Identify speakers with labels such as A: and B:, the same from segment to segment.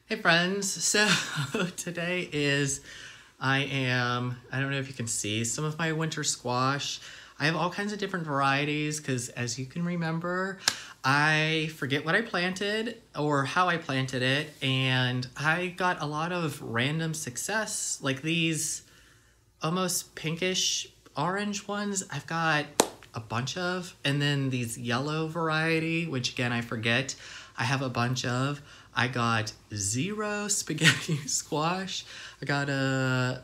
A: Hey friends, so today I don't know if you can see some of my winter squash. I have all kinds of different varieties because, as you can remember, I forget what I planted or how I planted it, and I got a lot of random success, like these almost pinkish orange ones I've got a bunch of, and then these yellow variety, which again I forget, I have a bunch of. I got 0 spaghetti squash. I got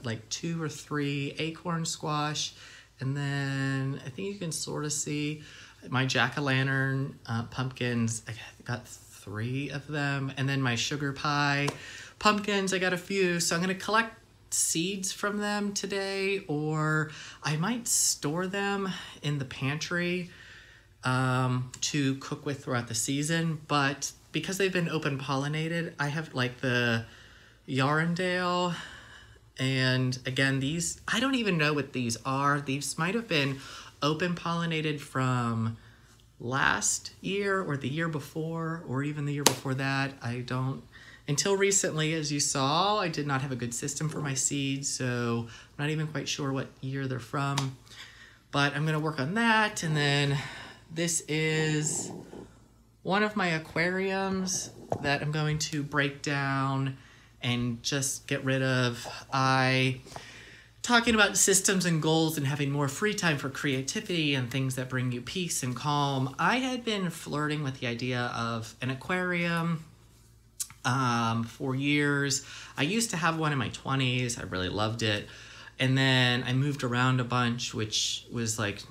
A: like 2 or 3 acorn squash, and then I think you can sort of see my jack-o'-lantern pumpkins. I got 3 of them, and then my sugar pie pumpkins, I got a few. So I'm gonna collect seeds from them today, or I might store them in the pantry to cook with throughout the season. But because they've been open pollinated, I have like the Yarndale, and again, these, I don't even know what these are. These might have been open pollinated from last year or the year before, or even the year before that. I don't, until recently, as you saw, I did not have a good system for my seeds, so I'm not even quite sure what year they're from, but I'm gonna work on that. And then this is one of my aquariums that I'm going to break down and just get rid of. Talking about systems and goals and having more free time for creativity and things that bring you peace and calm, I had been flirting with the idea of an aquarium for years. I used to have one in my 20s. I really loved it. And then I moved around a bunch, which was like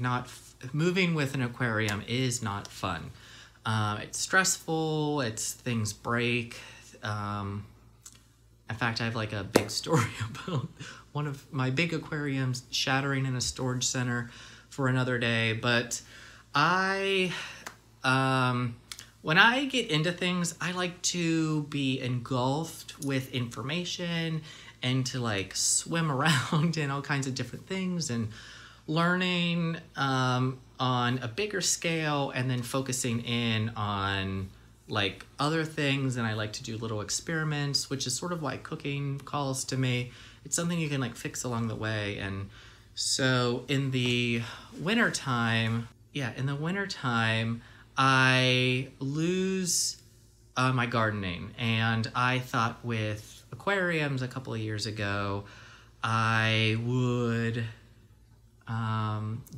A: moving with an aquarium is not fun. It's stressful, things break. In fact, I have like a big story about one of my big aquariums shattering in a storage center for another day. But when I get into things, I like to be engulfed with information and to like swim around in all kinds of different things and learning on a bigger scale, and then focusing in on like other things. And I like to do little experiments, which is sort of why cooking calls to me. It's something you can like fix along the way. And so in the winter time, I lose my gardening. And I thought with aquariums a couple of years ago, I would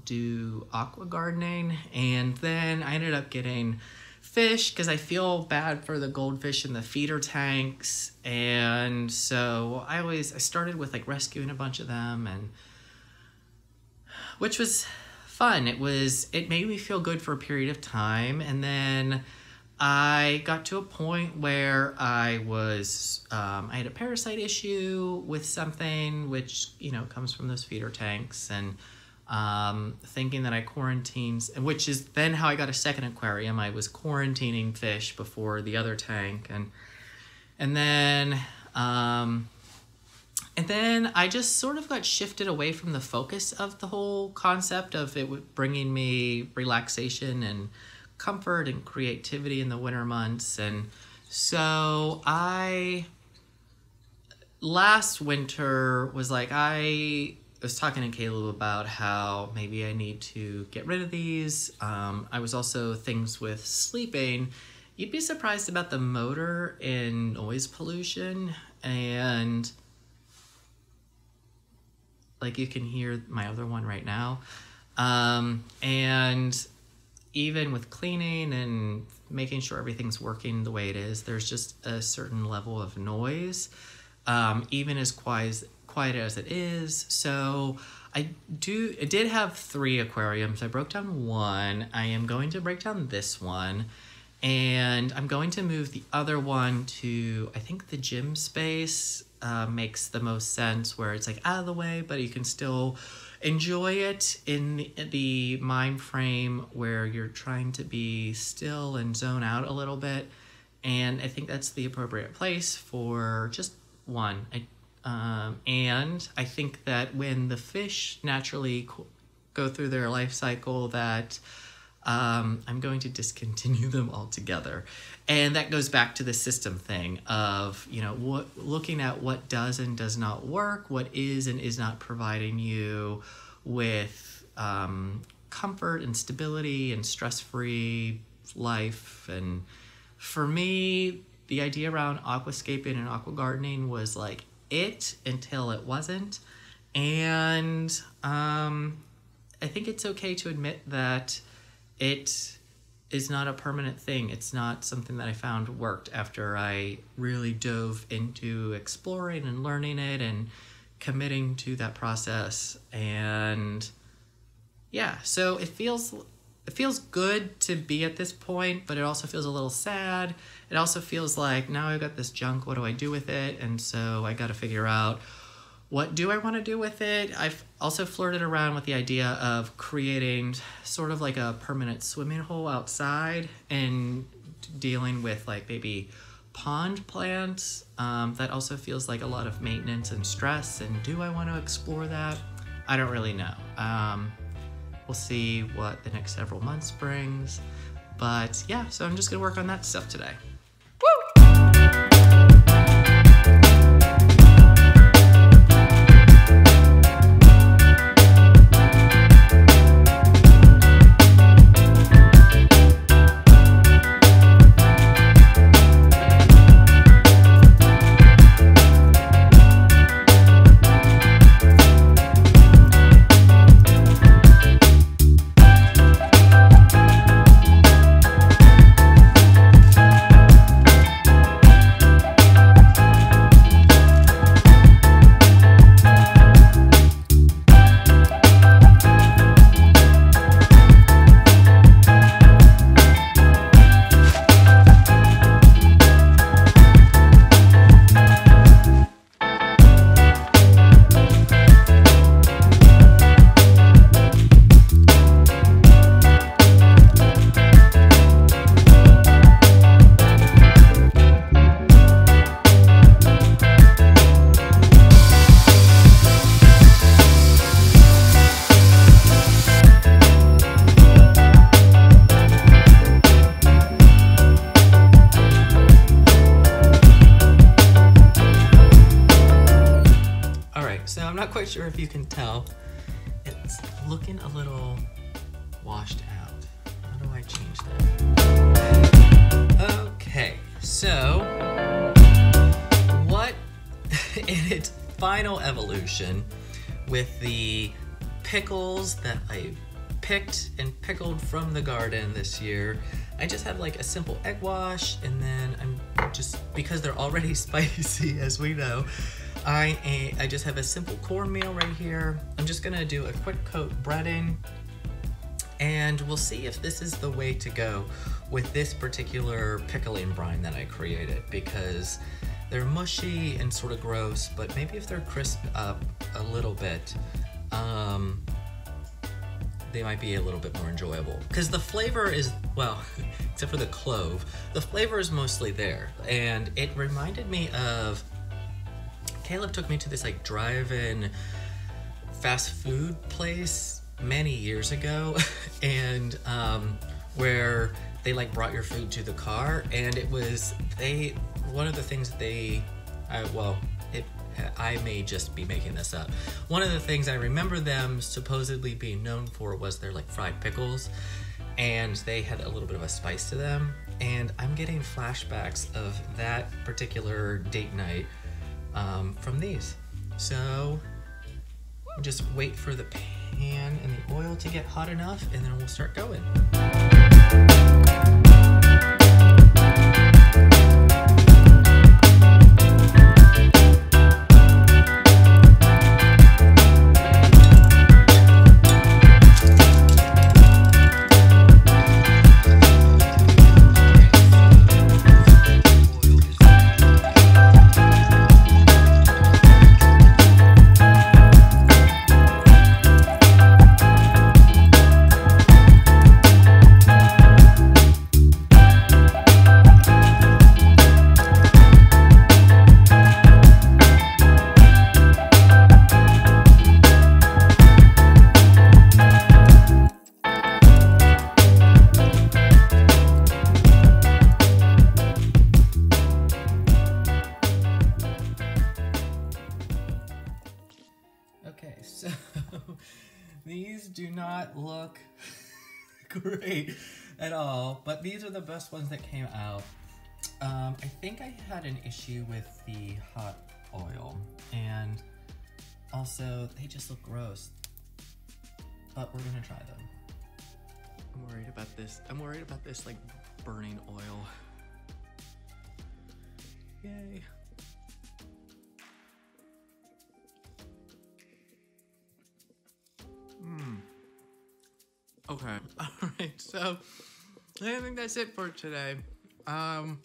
A: do aqua gardening, and then I ended up getting fish because I feel bad for the goldfish in the feeder tanks. And so I started with like rescuing a bunch of them, and which was fun. It made me feel good for a period of time, and then I got to a point where I had a parasite issue with something, which, you know, comes from those feeder tanks, and thinking that I quarantined, which is then how I got a second aquarium. I was quarantining fish before the other tank, and then I just sort of got shifted away from the focus of the whole concept of it bringing me relaxation and comfort and creativity in the winter months. And so last winter was like, I was talking to Caleb about how maybe I need to get rid of these. I was also things with sleeping. You'd be surprised about the motor and noise pollution, and like you can hear my other one right now. And even with cleaning and making sure everything's working the way it is, there's just a certain level of noise, even as quiet as it is. So I did have 3 aquariums. I broke down one. I am going to break down this one, and I'm going to move the other one to, I think the gym space makes the most sense, where it's like out of the way, but you can still enjoy it in the mind frame where you're trying to be still and zone out a little bit. And I think that's the appropriate place for just one. And I think that when the fish naturally go through their life cycle, that I'm going to discontinue them altogether. And that goes back to the system thing of, looking at what does and does not work, what is and is not providing you with comfort and stability and stress-free life. And for me, the idea around aquascaping and aqua gardening was like it until it wasn't. And I think it's okay to admit that it is not a permanent thing. It's not something that I found worked after I really dove into exploring and learning it and committing to that process. And yeah, so it feels good to be at this point, but it also feels a little sad. It also feels like, now I've got this junk, what do I do with it? And so I got to figure out, what do I want to do with it? I've also flirted around with the idea of creating sort of like a permanent swimming hole outside and dealing with like maybe pond plants. That also feels like a lot of maintenance and stress. And do I want to explore that? I don't really know. We'll see what the next several months brings. But yeah, so I'm just gonna work on that stuff today. So I'm not quite sure if you can tell, it's looking a little washed out. How do I change that? Okay, so what in its final evolution with the pickles that I picked and pickled from the garden this year, I just have like a simple egg wash, and then I'm just, because they're already spicy as we know, I just have a simple cornmeal right here. I'm just gonna do a quick coat breading, and we'll see if this is the way to go with this particular pickling brine that I created, because they're mushy and sort of gross, but maybe if they're crisped up a little bit, they might be a little bit more enjoyable. Because the flavor is, well, except for the clove, the flavor is mostly there. And it reminded me of, Caleb took me to this like drive-in fast food place many years ago, and where they like brought your food to the car, and it was, one of the things that they, I may just be making this up. One of the things I remember them supposedly being known for was their like fried pickles, and they had a little bit of a spice to them, and I'm getting flashbacks of that particular date night from these. So just wait for the pan and the oil to get hot enough, and then we'll start going. do not look great at all, but these are the best ones that came out. I think I had an issue with the hot oil, and also they just look gross, but we're gonna try them. I'm worried about this. I'm worried about this like burning oil. Yay. Okay. Alright, so I think that's it for today. I'm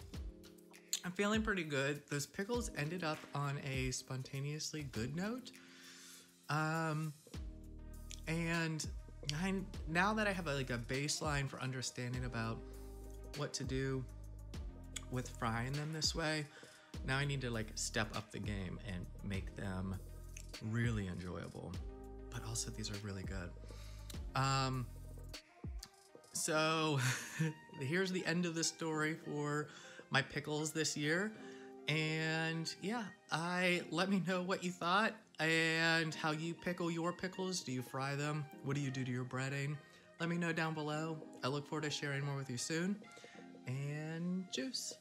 A: feeling pretty good. Those pickles ended up on a spontaneously good note. And now that I have a baseline for understanding about what to do with frying them this way, now I need to step up the game and make them really enjoyable. But also these are really good. So here's the end of the story for my pickles this year. And yeah, let me know what you thought and how you pickle your pickles. Do you fry them? What do you do to your breading? Let me know down below. I look forward to sharing more with you soon. And juice.